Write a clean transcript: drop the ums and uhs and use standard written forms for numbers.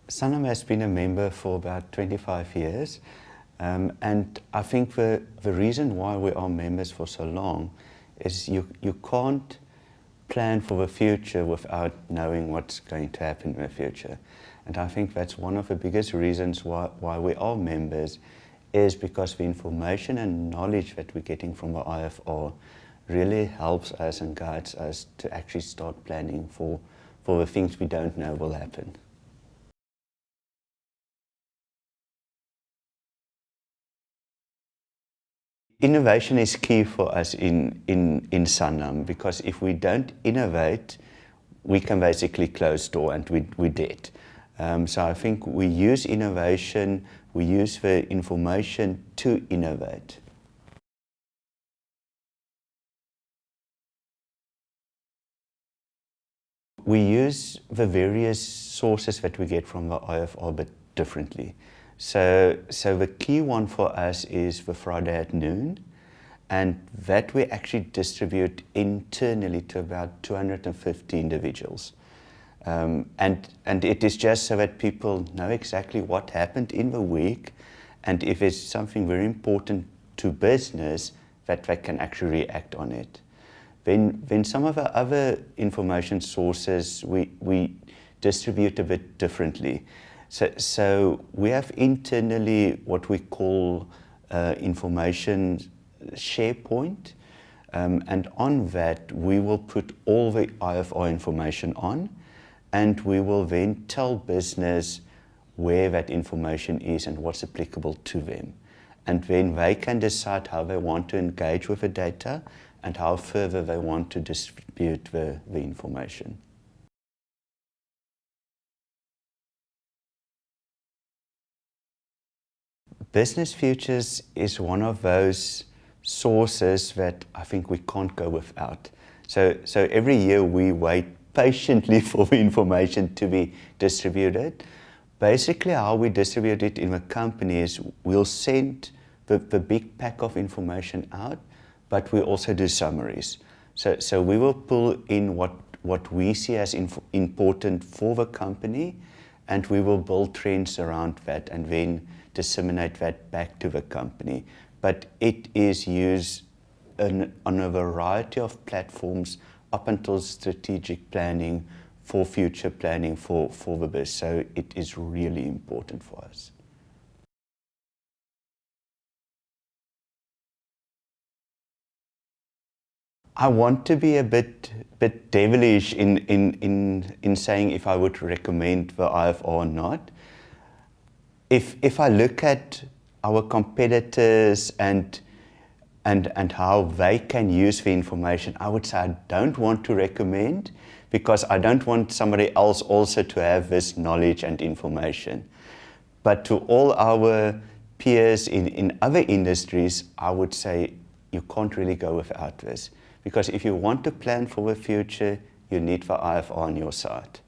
Sanlam has been a member for about 25 years, and I think the reason why we are members for so long is you can't plan for the future without knowing what's going to happen in the future. And I think that's one of the biggest reasons why we are members, is because the information and knowledge that we're getting from the IFR really helps us and guides us to actually start planning for the things we don't know will happen. Innovation is key for us in Sanlam, because if we don't innovate, we can basically close door and we're dead. So I think we use innovation, we use the information to innovate. We use the various sources that we get from the IFR, but differently. So the key one for us is the Friday at noon, and that we actually distribute internally to about 250 individuals. And it is just so that people know exactly what happened in the week, and if it's something very important to business, that they can actually react on it. Then some of the other information sources we distribute a bit differently. So we have internally what we call information SharePoint, and on that we will put all the IFR information on, and we will then tell business where that information is and what's applicable to them. And then they can decide how they want to engage with the data and how further they want to distribute the information. Business Futures is one of those sources that I think we can't go without. So every year we wait patiently for the information to be distributed. Basically how we distribute it in the company is we'll send the big pack of information out, but we also do summaries. So we will pull in what we see as important for the company, and we will build trends around that and then disseminate that back to the company. But it is used on a variety of platforms up until strategic planning, for future planning for the business. So it is really important for us. I want to be a bit devilish in saying if I would recommend the IFR or not. If I look at our competitors and how they can use the information, I would say I don't want to recommend, because I don't want somebody else also to have this knowledge and information. But to all our peers in other industries, I would say you can't really go without this. Because if you want to plan for the future, you need the IFR on your side.